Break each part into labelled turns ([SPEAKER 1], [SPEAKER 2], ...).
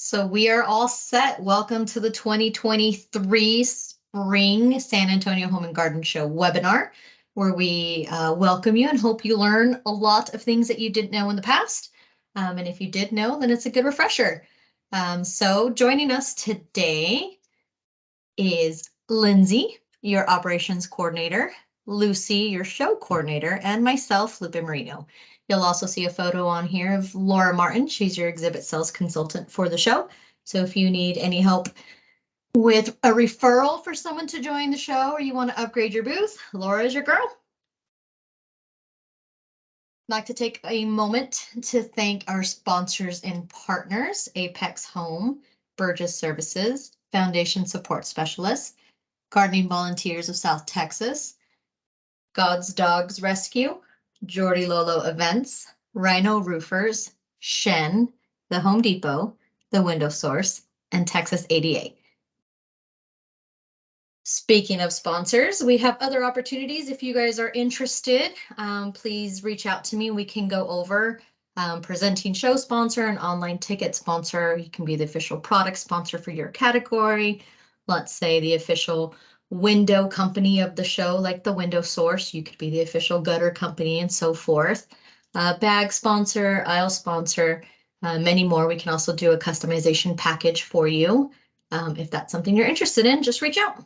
[SPEAKER 1] So we are all set. Welcome to the 2023 Spring San Antonio Home and Garden Show webinar, where we welcome you and hope you learn a lot of things that you didn't know in the past. And if you did know, then it's a good refresher. So joining us today is Lindsay, your operations coordinator, Lucy, your show coordinator, and myself, Lupe Marino. You'll also see a photo on here of Laura Martin. She's your exhibit sales consultant for the show. So if you need any help with a referral for someone to join the show or you want to upgrade your booth, Laura is your girl. I'd like to take a moment to thank our sponsors and partners, Apex Home, Burgess Services, Foundation Support Specialists, Gardening Volunteers of South Texas, God's Dogs Rescue, Jordy Lolo Events, Rhino Roofers, Shen, the Home Depot, the Window Source, and Texas ADA. Speaking of sponsors, we have other opportunities. If you guys are interested, please reach out to me. We can go over presenting show sponsor, an online ticket sponsor. You can be the official product sponsor for your category. Let's say the official window company of the show, like the Window Source. You could be the official gutter company and so forth. Bag sponsor, aisle sponsor, many more. We can also do a customization package for you. If that's something you're interested in, just reach out.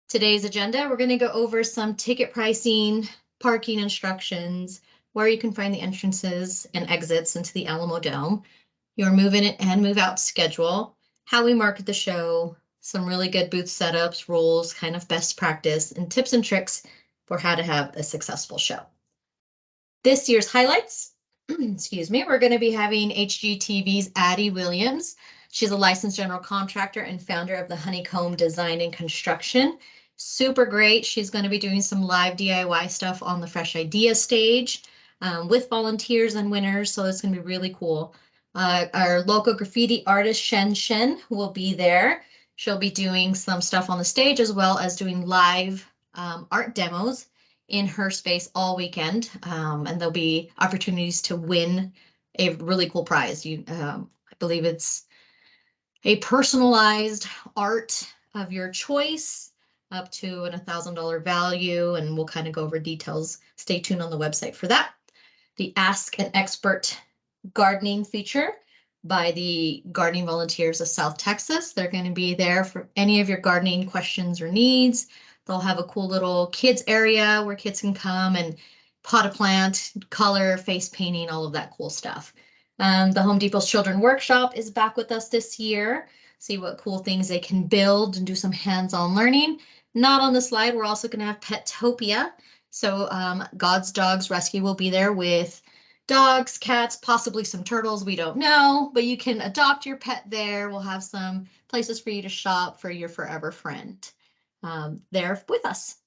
[SPEAKER 1] Today's agenda, we're going to go over some ticket pricing, parking instructions, where you can find the entrances and exits into the Alamo Dome, your move-in and move-out schedule, how we market the show, some really good booth setups, rules, kind of best practice, and tips and tricks for how to have a successful show. This year's highlights, excuse me, we're going to be having HGTV's Addie Williams. She's a licensed general contractor and founder of the Honeycomb Design and Construction. Super great. She's going to be doing some live DIY stuff on the Fresh Idea stage with volunteers and winners. So it's going to be really cool. Our local graffiti artist, Shen, will be there. She'll be doing some stuff on the stage as well as doing live art demos in her space all weekend. And there'll be opportunities to win a really cool prize. I believe it's a personalized art of your choice up to an $1,000 value, and we'll kind of go over details. Stay tuned on the website for that. The Ask an Expert gardening feature by the Gardening Volunteers of South Texas. They're going to be there for any of your gardening questions or needs. They'll have a cool little kids area where kids can come and pot a plant, color, face painting, all of that cool stuff. The Home Depot's Children Workshop is back with us this year. See what cool things they can build and do some hands-on learning. Not on the slide, we're also going to have Petopia. So God's Dogs Rescue will be there with dogs, cats, possibly some turtles, we don't know, but you can adopt your pet there. We'll have some places for you to shop for your forever friend there with us.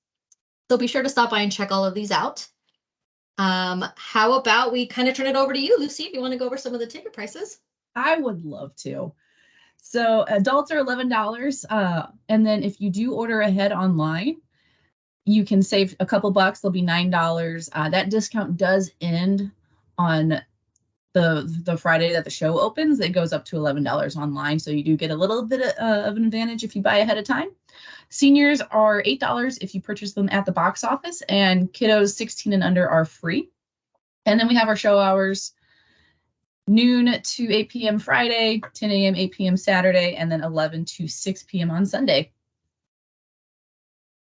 [SPEAKER 1] So be sure to stop by and check all of these out. How about we kind of turn it over to you, Lucy, if you want to go over some of the ticket prices.
[SPEAKER 2] I would love to. So adults are $11. And then if you do order ahead online, you can save a couple bucks. There'll be $9. That discount does end on the Friday that the show opens. It goes up to $11 online. So you do get a little bit of an advantage if you buy ahead of time. Seniors are $8 if you purchase them at the box office, and kiddos 16 and under are free. And then we have our show hours, noon to 8 p.m. Friday, 10 a.m., 8 p.m. Saturday, and then 11 to 6 p.m. on Sunday.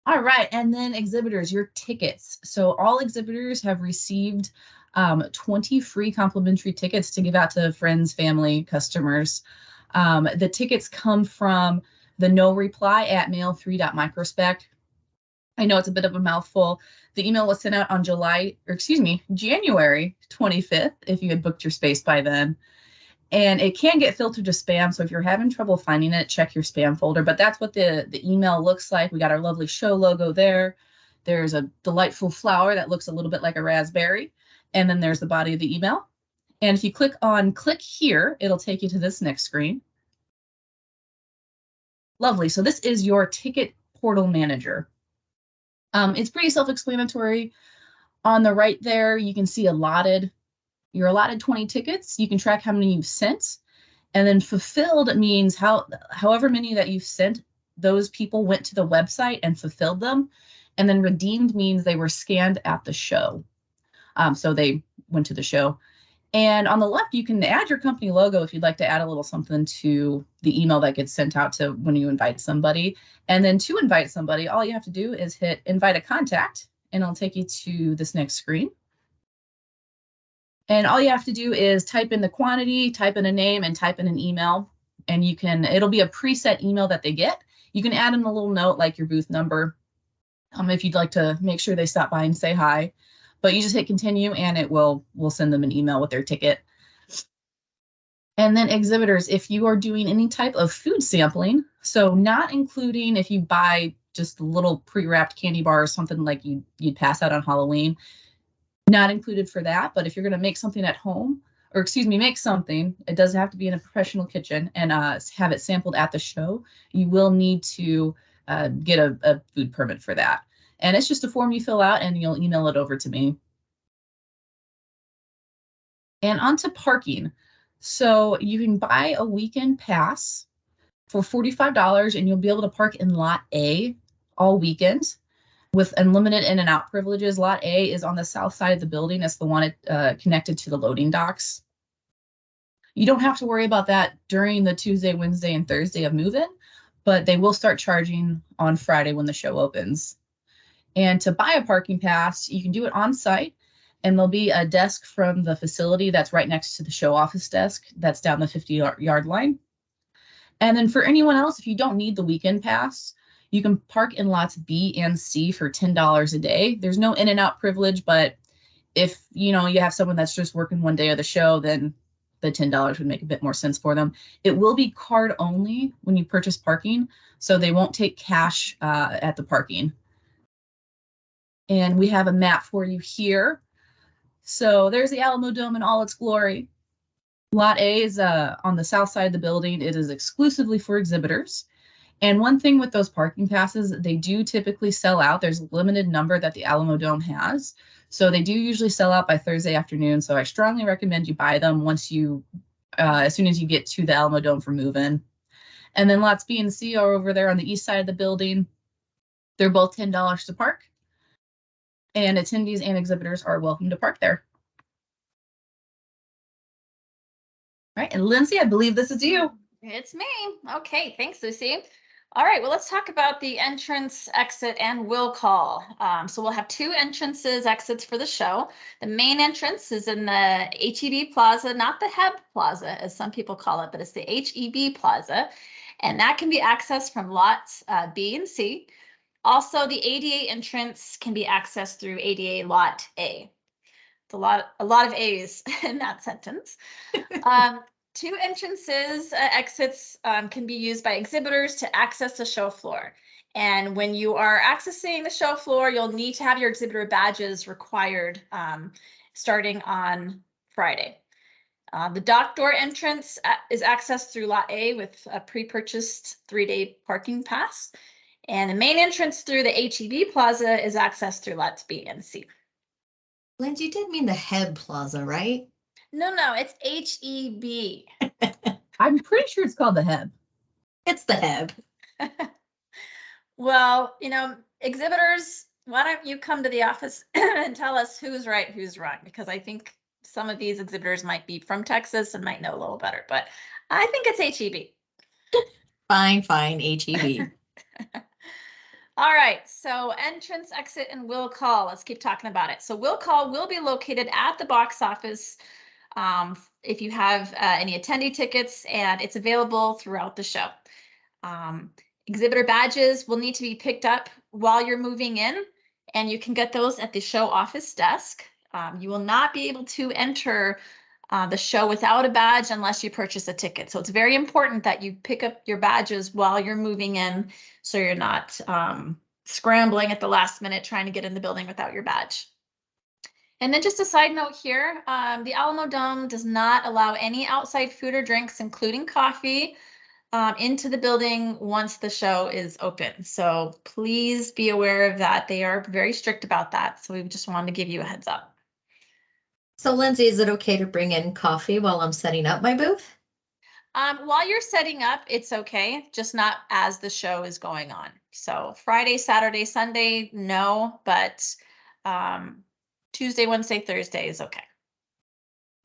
[SPEAKER 2] All right, and then exhibitors, your tickets. So all exhibitors have received 20 free complimentary tickets to give out to friends, family, customers. The tickets come from the no reply at mail3.microspec. I know it's a bit of a mouthful. The email was sent out on January 25th, if you had booked your space by then. And it can get filtered to spam. So if you're having trouble finding it, check your spam folder. But that's what the email looks like. We got our lovely show logo there. There's a delightful flower that looks a little bit like a raspberry. And then there's the body of the email. And if you click here, it'll take you to this next screen. Lovely. So this is your ticket portal manager. It's pretty self-explanatory. On the right there, you can see your allotted 20 tickets. You can track how many you've sent. And then fulfilled means however many that you've sent, those people went to the website and fulfilled them. And then redeemed means they were scanned at the show. So they went to the show. And on the left, you can add your company logo if you'd like to add a little something to the email that gets sent out to when you invite somebody. And then to invite somebody, all you have to do is hit invite a contact, and it'll take you to this next screen. And all you have to do is type in the quantity, type in a name, and type in an email. And it'll be a preset email that they get. You can add in a little note like your booth number, if you'd like to make sure they stop by and say hi. But you just hit continue and we'll send them an email with their ticket. And then exhibitors, if you are doing any type of food sampling, so not including if you buy just a little pre-wrapped candy bar or something like you'd pass out on Halloween, not included for that. But if you're going to make something at home, or excuse me, make something, it doesn't have to be in a professional kitchen, and have it sampled at the show, you will need to get a food permit for that. And it's just a form you fill out and you'll email it over to me. And onto parking. So you can buy a weekend pass for $45 and you'll be able to park in Lot A all weekend with unlimited in and out privileges. Lot A is on the south side of the building. It's the one connected to the loading docks. You don't have to worry about that during the Tuesday, Wednesday, and Thursday of move-in, but they will start charging on Friday when the show opens. And to buy a parking pass, you can do it on site, and there'll be a desk from the facility that's right next to the show office desk that's down the 50-yard line. And then for anyone else, if you don't need the weekend pass, you can park in lots B and C for $10 a day. There's no in and out privilege, but if you have someone that's just working one day of the show, then the $10 would make a bit more sense for them. It will be card only when you purchase parking, so they won't take cash at the parking. And we have a map for you here. So there's the Alamo Dome in all its glory. Lot A is on the south side of the building. It is exclusively for exhibitors. And one thing with those parking passes, they do typically sell out. There's a limited number that the Alamo Dome has. So they do usually sell out by Thursday afternoon. So I strongly recommend you buy them as soon as you get to the Alamo Dome for move-in. And then lots B and C are over there on the east side of the building. They're both $10 to park. And attendees and exhibitors are welcome to park there. All right, and Lindsay, I believe this is you.
[SPEAKER 3] It's me. Okay, thanks, Lucy. All right, well, let's talk about the entrance, exit, and will call. So we'll have two entrances, exits for the show. The main entrance is in the HEB Plaza, not the HEB Plaza, as some people call it, but it's the HEB Plaza. And that can be accessed from lots B and C. Also, the ADA entrance can be accessed through ADA Lot A. It's a lot of A's in that sentence. Two entrances, exits can be used by exhibitors to access the show floor. And when you are accessing the show floor, you'll need to have your exhibitor badges required starting on Friday. The dock door entrance is accessed through Lot A with a pre-purchased 3-day parking pass. And the main entrance through the HEB Plaza is accessed through lots B and C.
[SPEAKER 1] Lindsay, you did mean the HEB Plaza, right?
[SPEAKER 3] No, it's HEB.
[SPEAKER 2] I'm pretty sure it's called the HEB.
[SPEAKER 1] It's the HEB.
[SPEAKER 3] Well, exhibitors, why don't you come to the office and tell us who's right, who's wrong? Because I think some of these exhibitors might be from Texas and might know a little better, but I think it's HEB.
[SPEAKER 1] Fine, HEB.
[SPEAKER 3] All right, so entrance, exit, and will call. Let's keep talking about it. So will call will be located at the box office if you have any attendee tickets, and it's available throughout the show. Exhibitor badges will need to be picked up while you're moving in, and you can get those at the show office desk. You will not be able to enter the show without a badge unless you purchase a ticket. So it's very important that you pick up your badges while you're moving in, so you're not scrambling at the last minute trying to get in the building without your badge. And then just a side note here, the Alamo Dome does not allow any outside food or drinks, including coffee, into the building once the show is open. So please be aware of that. They are very strict about that. So we just wanted to give you a heads up.
[SPEAKER 1] So Lindsay, is it okay to bring in coffee while I'm setting up my booth?
[SPEAKER 3] While you're setting up, it's okay, just not as the show is going on. So Friday, Saturday, Sunday, no, but Tuesday, Wednesday, Thursday is okay.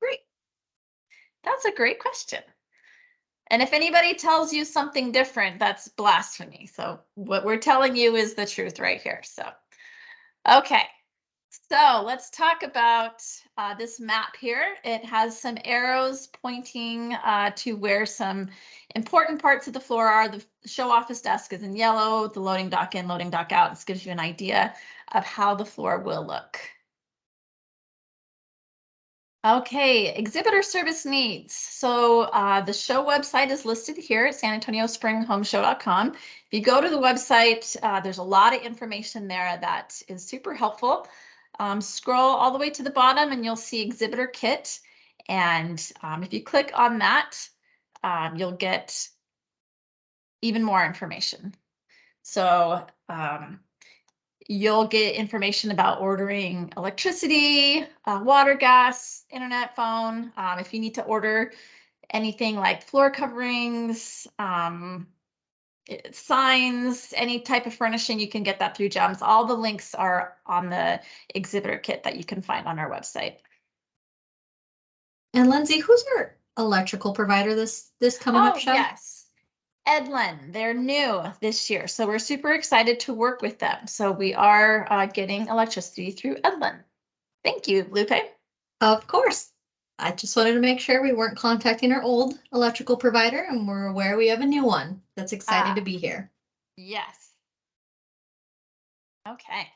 [SPEAKER 1] Great.
[SPEAKER 3] That's a great question. And if anybody tells you something different, that's blasphemy. So what we're telling you is the truth right here. So, okay. So let's talk about this map here. It has some arrows pointing to where some important parts of the floor are. The show office desk is in yellow, the loading dock in, loading dock out. This gives you an idea of how the floor will look. Okay, exhibitor service needs. So the show website is listed here at sanantoniosspringhomeshow.com. If you go to the website, there's a lot of information there that is super helpful. Scroll all the way to the bottom and you'll see exhibitor kit. And if you click on that, you'll get even more information. So you'll get information about ordering electricity, water, gas, internet, phone. If you need to order anything like floor coverings, signs, any type of furnishing, you can get that through GEMS. All the links are on the exhibitor kit that you can find on our website.
[SPEAKER 1] And Lindsay, who's our electrical provider this coming up show?
[SPEAKER 3] Yes. Edlin, they're new this year, so we're super excited to work with them. So we are getting electricity through Edlin. Thank you, Lupe.
[SPEAKER 1] Of course. I just wanted to make sure we weren't contacting our old electrical provider and we're aware we have a new one that's excited to be here.
[SPEAKER 3] Yes. Okay.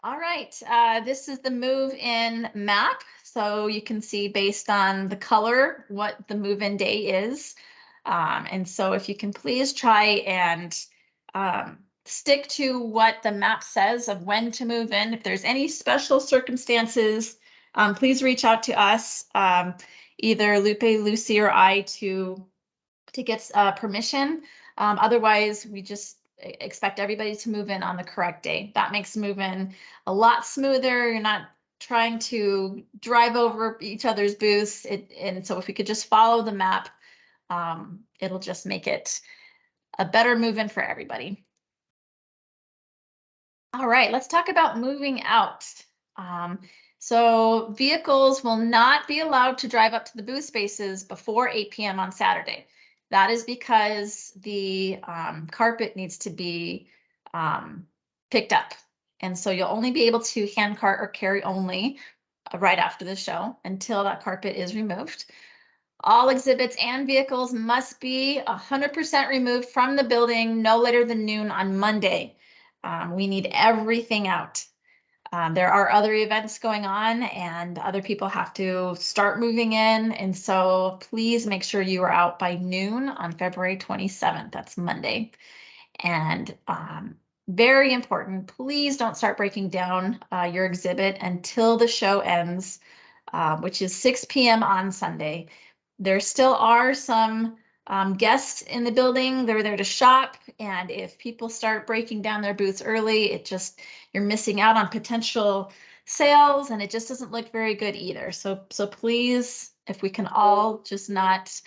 [SPEAKER 3] All right. This is the move-in map. So you can see based on the color what the move-in day is. And so if you can please try and stick to what the map says of when to move in. If there's any special circumstances, please reach out to us, either Lupe, Lucy, or I to get permission. Otherwise, we just expect everybody to move in on the correct day. That makes move-in a lot smoother. You're not trying to drive over each other's booths. And so if we could just follow the map, it'll just make it a better move-in for everybody. All right, let's talk about moving out. So vehicles will not be allowed to drive up to the booth spaces before 8 p.m. on Saturday. That is because the carpet needs to be picked up. And so you'll only be able to hand cart or carry only right after the show until that carpet is removed. All exhibits and vehicles must be 100% removed from the building no later than noon on Monday. We need everything out. There are other events going on and other people have to start moving in. And so please make sure you are out by noon on February 27th. That's Monday. And very important, please don't start breaking down your exhibit until the show ends, which is 6 p.m. on Sunday. There still are some guests in the building. They're there to shop. And if people start breaking down their booths early, you're missing out on potential sales and it just doesn't look very good either. So please, if we can all just not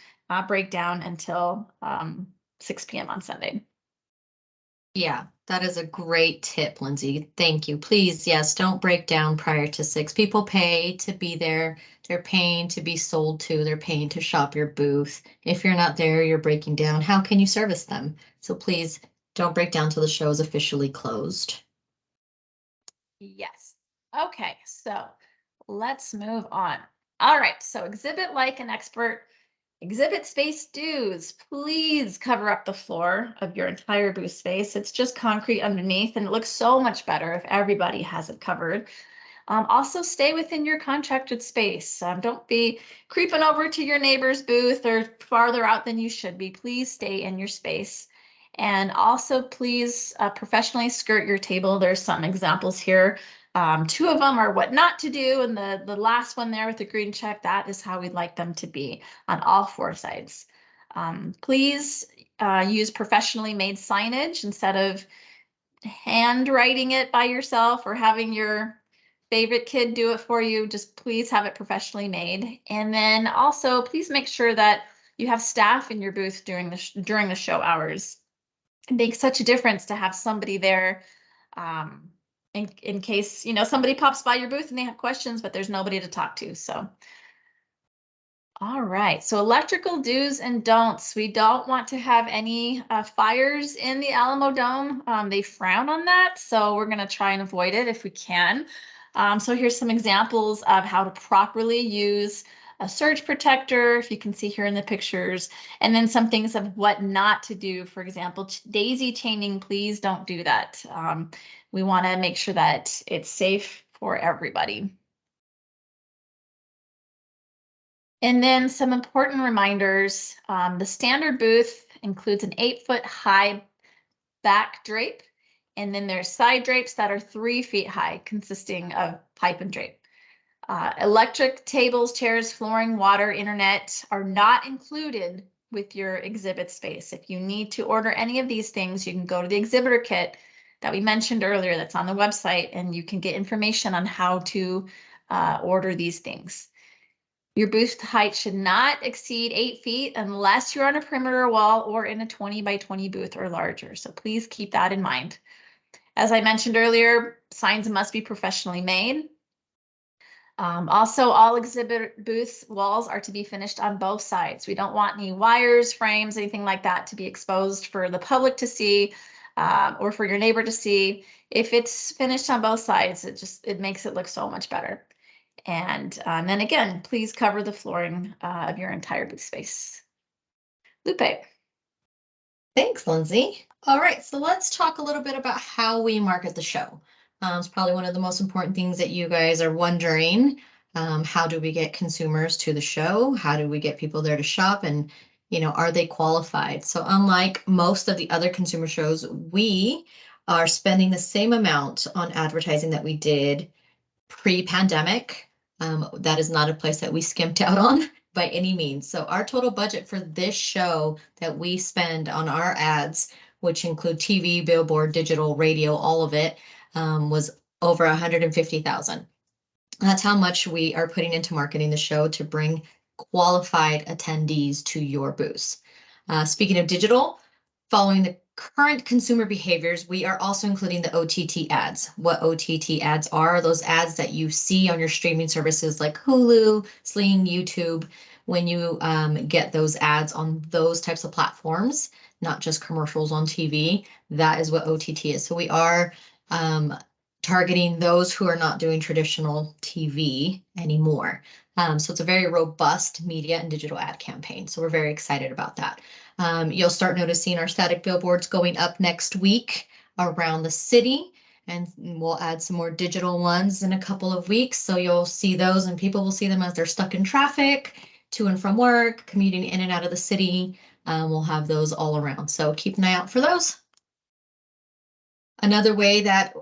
[SPEAKER 3] break down until 6 p.m. on Sunday.
[SPEAKER 1] Yeah, that is a great tip, Lindsay. Thank you. Please, yes, don't break down prior to 6. People pay to be there. They're paying to be sold to. They're paying to shop your booth. If you're not there, you're breaking down. How can you service them? So please don't break down till the show is officially closed.
[SPEAKER 3] Yes. Okay, so let's move on. All right, so exhibit like an expert. Exhibit space dues, please cover up the floor of your entire booth space. It's just concrete underneath and it looks so much better if everybody has it covered. Also stay within your contracted space. Don't be creeping over to your neighbor's booth or farther out than you should be. Please stay in your space. And also please professionally skirt your table. There's some examples here. 2 of them are what not to do, and the last one there with the green check, that is how we'd like them to be on all 4 sides. Please use professionally made signage instead of handwriting it by yourself or having your favorite kid do it for you. Just please have it professionally made. And then also please make sure that you have staff in your booth during the show hours. It makes such a difference to have somebody there, in case, you know, somebody pops by your booth and they have questions, but there's nobody to talk to. So, all right. So electrical do's and don'ts. We don't want to have any fires in the Alamo Dome. They frown on that. So we're going to try and avoid it if we can. So here's some examples of how to properly use a surge protector, if you can see here in the pictures, and then some things of what not to do. For example, daisy chaining, please don't do that. We want to make sure that it's safe for everybody. And then some important reminders. The standard booth includes an 8-foot high back drape, and then there's side drapes that are 3 feet high, consisting of pipe and drape. Electric tables, chairs, flooring, water, internet are not included with your exhibit space. If you need to order any of these things, you can go to the exhibitor kit that we mentioned earlier that's on the website, and you can get information on how to order these things. Your booth height should not exceed 8 feet unless you're on a perimeter wall or in a 20 by 20 booth or larger. So please keep that in mind. As I mentioned earlier, signs must be professionally made. Also, all exhibit booth walls are to be finished on both sides. We don't want any wires, frames, anything like that to be exposed for the public to see or for your neighbor to see. If it's finished on both sides, it makes it look so much better. And then again, please cover the flooring of your entire booth space. Lupe.
[SPEAKER 1] Thanks, Lindsay. All right, so let's talk a little bit about how we market the show. It's probably one of the most important things that you guys are wondering. How do we get consumers to the show? How do we get people there to shop? And, you know, are they qualified? So unlike most of the other consumer shows, we are spending the same amount on advertising that we did pre-pandemic. That is not a place that we skimped out on by any means. So our total budget for this show that we spend on our ads, which include TV, billboard, digital, radio, all of it, was over 150,000. That's how much we are putting into marketing the show to bring qualified attendees to your booths. Speaking of digital, following the current consumer behaviors, we are also including the OTT ads. What OTT ads are those ads that you see on your streaming services like Hulu, Sling, YouTube. When you get those ads on those types of platforms, not just commercials on TV, that is what OTT is. So we are targeting those who are not doing traditional TV anymore. So it's a very robust media and digital ad campaign. So we're very excited about that. You'll start noticing our static billboards going up next week around the city, and we'll add some more digital ones in a couple of weeks. So you'll see those and people will see them as they're stuck in traffic, to and from work, commuting in and out of the city. We'll have those all around. So keep an eye out for those. Another way that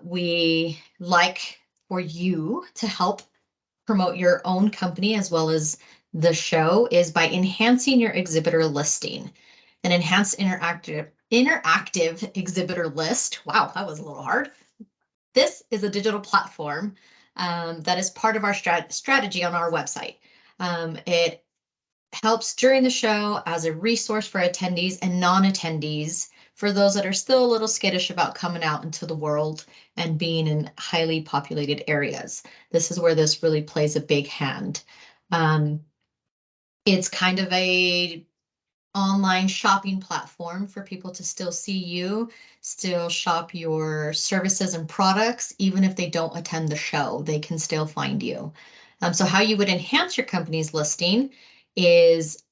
[SPEAKER 1] we like for you to help promote your own company as well as the show is by enhancing your exhibitor listing. An enhanced interactive exhibitor list. Wow, that was a little hard. This is a digital platform that is part of our strategy on our website. It helps during the show as a resource for attendees and non-attendees, for those that are still a little skittish about coming out into the world and being in highly populated areas. This is where this really plays a big hand. It's kind of a online shopping platform for people to still see you, still shop your services and products, even if they don't attend the show, they can still find you. So how you would enhance your company's listing is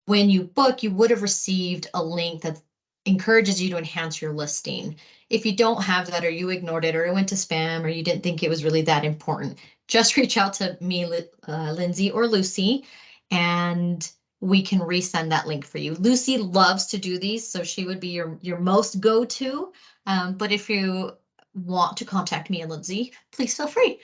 [SPEAKER 1] when you book, you would have received a link that encourages you to enhance your listing. If you don't have that, or you ignored it, or it went to spam, or you didn't think it was really that important, just reach out to me, Lindsay or Lucy, and we can resend that link for you. Lucy loves to do these, so she would be your most go-to. But if you want to contact me and Lindsay, please feel free.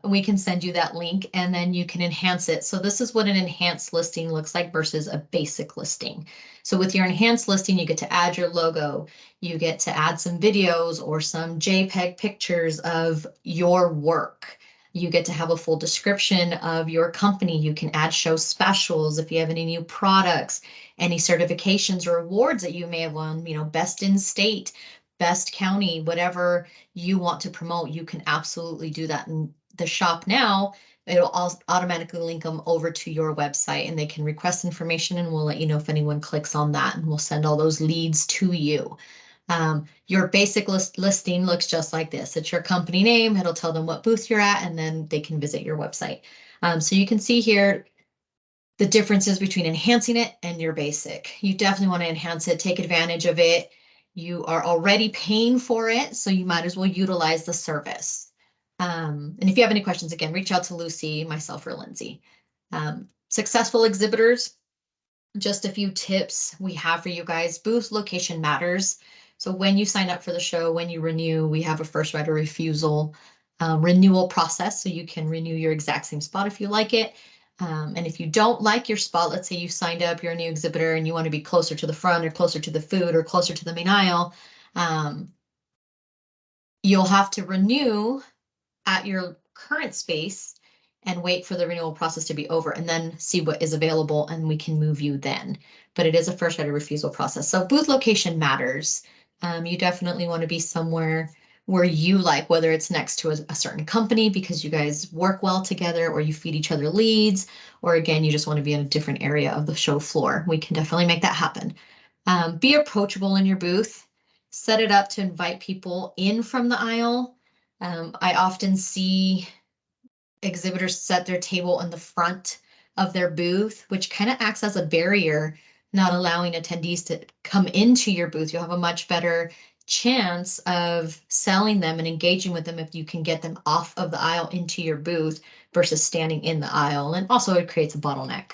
[SPEAKER 1] We can send you that link and then you can enhance it. So this is what an enhanced listing looks like versus a basic listing. So with your enhanced listing, you get to add your logo, you get to add some videos or some JPEG pictures of your work. You get to have a full description of your company. You can add show specials if you have any new products, any certifications or awards that you may have won, best in state, best county, whatever you want to promote, you can absolutely do that. And the shop now, it'll automatically link them over to your website and they can request information and we'll let you know if anyone clicks on that and we'll send all those leads to you. Your basic listing looks just like this. It's your company name. It'll tell them what booth you're at, and then they can visit your website. So you can see here the differences between enhancing it and your basic. You definitely want to enhance it, take advantage of it. You are already paying for it, so you might as well utilize the service. And if you have any questions, again, reach out to Lucy, myself, or Lindsay. Successful exhibitors, just a few tips we have for you guys. Booth location matters. So when you sign up for the show, when you renew, we have a first right of refusal renewal process. So you can renew your exact same spot if you like it. And if you don't like your spot, let's say you signed up, you're a new exhibitor and you want to be closer to the front or closer to the food or closer to the main aisle, you'll have to renew at your current space and wait for the renewal process to be over and then see what is available and we can move you then. But it is a first right of refusal process. So booth location matters. You definitely want to be somewhere where you like, whether it's next to a certain company because you guys work well together or you feed each other leads, or again, you just want to be in a different area of the show floor. We can definitely make that happen. Be approachable in your booth. Set it up to invite people in from the aisle. I often see exhibitors set their table in the front of their booth, which kind of acts as a barrier, not allowing attendees to come into your booth. You'll have a much better chance of selling them and engaging with them if you can get them off of the aisle into your booth versus standing in the aisle. And also it creates a bottleneck.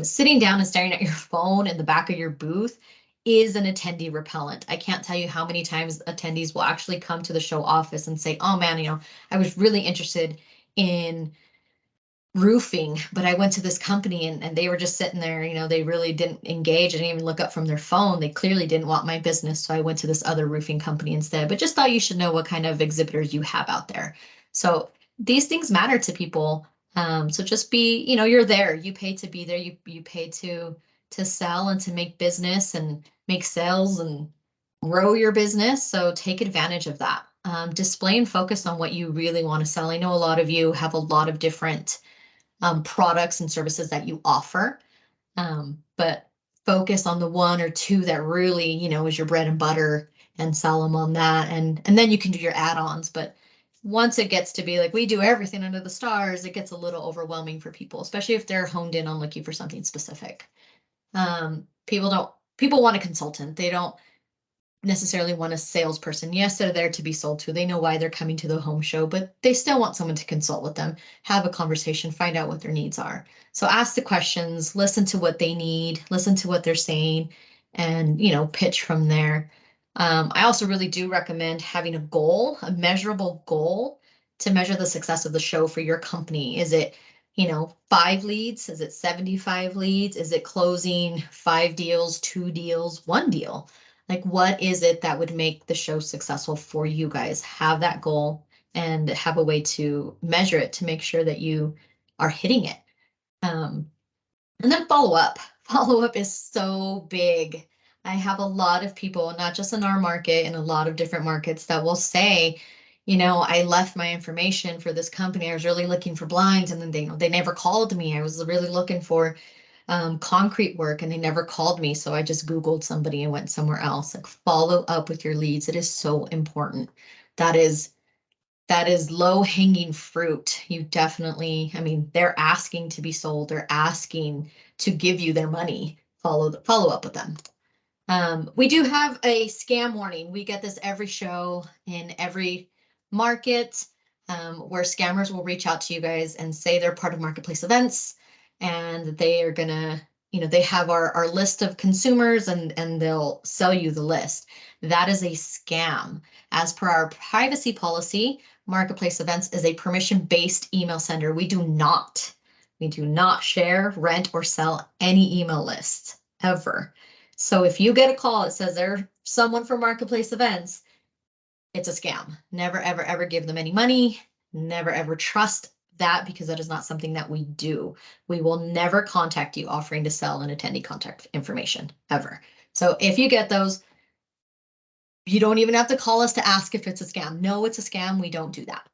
[SPEAKER 1] Sitting down and staring at your phone in the back of your booth is an attendee repellent. I can't tell you how many times attendees will actually come to the show office and say, oh man, I was really interested in roofing, but I went to this company and they were just sitting there, they really didn't engage. I didn't even look up from their phone. They clearly didn't want my business. So I went to this other roofing company instead, but just thought you should know what kind of exhibitors you have out there. So these things matter to people. So just be, you're there, you pay to be there, you pay to sell and to make business and make sales and grow your business. So take advantage of that. Display and focus on what you really want to sell. I know a lot of you have a lot of different products and services that you offer, but focus on the one or two that really, is your bread and butter and sell them on that. And then you can do your add-ons. But once it gets to be like, we do everything under the stars, it gets a little overwhelming for people, especially if they're honed in on looking for something specific. People want a consultant. They don't necessarily want a salesperson. Yes, they're there to be sold to. They know why they're coming to the home show, but they still want someone to consult with them, have a conversation, find out what their needs are. So ask the questions, listen to what they need, listen to what they're saying, and, pitch from there. I also really do recommend having a goal, a measurable goal to measure the success of the show for your company. Is it 5 leads? Is it 75 leads? Is it closing 5 deals, 2 deals, 1 deal? Like, what is it that would make the show successful for you guys? Have that goal and have a way to measure it to make sure that you are hitting it. And then follow up. Follow up is so big. I have a lot of people, not just in our market, in a lot of different markets that will say, I left my information for this company. I was really looking for blinds and then they never called me. I was really looking for concrete work and they never called me. So I just Googled somebody and went somewhere else. Like, follow up with your leads. It is so important. That is low hanging fruit. You definitely, they're asking to be sold. They're asking to give you their money. Follow up with them. We do have a scam warning. We get this every show in every market, where scammers will reach out to you guys and say they're part of marketplace events and they are gonna, they have our list of consumers and they'll sell you the list. That is a scam. As per our privacy policy, marketplace events is a permission-based email sender. We do not share, rent, or sell any email lists ever. So if you get a call that says they're someone from marketplace events, it's a scam. Never, ever, ever give them any money. Never ever trust that, because that is not something that we do. We will never contact you offering to sell an attendee contact information ever. So if you get those, you don't even have to call us to ask if it's a scam. No, it's a scam. We don't do that.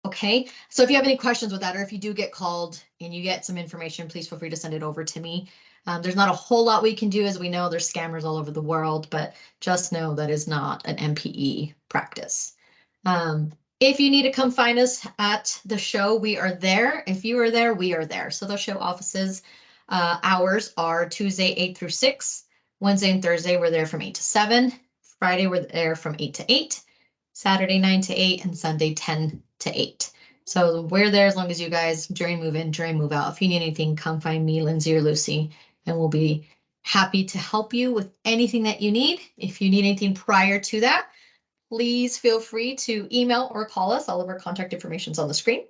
[SPEAKER 1] Okay, so if you have any questions with that, or if you do get called and you get some information, please feel free to send it over to me. There's not a whole lot we can do. As we know, there's scammers all over the world, but just know that is not an MPE practice. If you need to come find us at the show, we are there. If you are there, we are there. So the show offices hours are Tuesday 8 through 6, Wednesday and Thursday we're there from 8 to 7, Friday we're there from 8 to 8, Saturday 9 to 8, and Sunday 10 to 8. So we're there as long as you guys, during move in, during move out. If you need anything, come find me, Lindsay or Lucy, and we'll be happy to help you with anything that you need. If you need anything prior to that, please feel free to email or call us. All of our contact information is on the screen.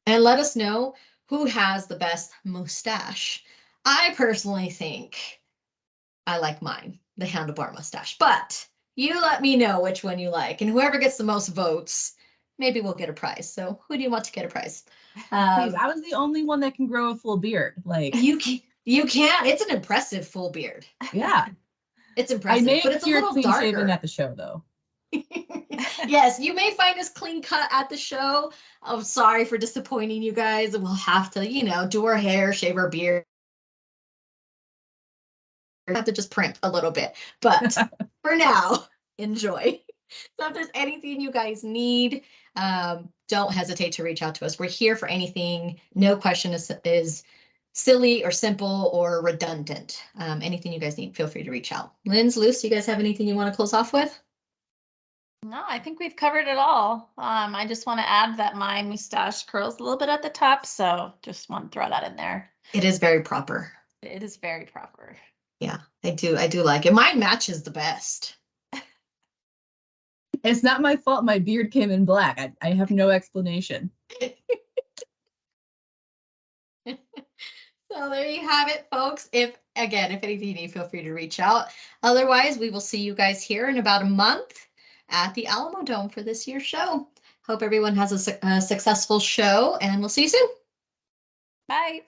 [SPEAKER 1] And let us know who has the best mustache. I personally think I like mine, the handlebar mustache, but you let me know which one you like, and whoever gets the most votes, maybe we'll get a prize. So who do you want to get a prize?
[SPEAKER 2] Please, I was the only one that can grow a full beard. Like
[SPEAKER 1] you can, it's an impressive full beard.
[SPEAKER 2] yeah,
[SPEAKER 1] It's
[SPEAKER 2] I
[SPEAKER 1] impressive,
[SPEAKER 2] may
[SPEAKER 1] but it's a
[SPEAKER 2] appear
[SPEAKER 1] little
[SPEAKER 2] clean shaven
[SPEAKER 1] darker.
[SPEAKER 2] at the show though.
[SPEAKER 1] Yes, you may find us clean cut at the show. I'm sorry for disappointing you guys. We'll have to, do our hair, shave our beard. Have to just primp a little bit, but for now, enjoy. So if there's anything you guys need, don't hesitate to reach out to us. We're here for anything. No question is silly or simple or redundant. Anything you guys need, feel free to reach out. Linz, Luce, you guys have anything you want to close off with?
[SPEAKER 3] No, I think we've covered it all. I just want to add that my mustache curls a little bit at the top, so just want to throw that in there.
[SPEAKER 1] It is very proper.
[SPEAKER 3] It is very proper.
[SPEAKER 1] Yeah, I do like it. Mine matches the best.
[SPEAKER 2] It's not my fault my beard came in black. I have no explanation.
[SPEAKER 1] So there you have it, folks. If anything you need, feel free to reach out. Otherwise, we will see you guys here in about a month at the Alamo Dome for this year's show. Hope everyone has a successful show, and we'll see you soon.
[SPEAKER 3] Bye.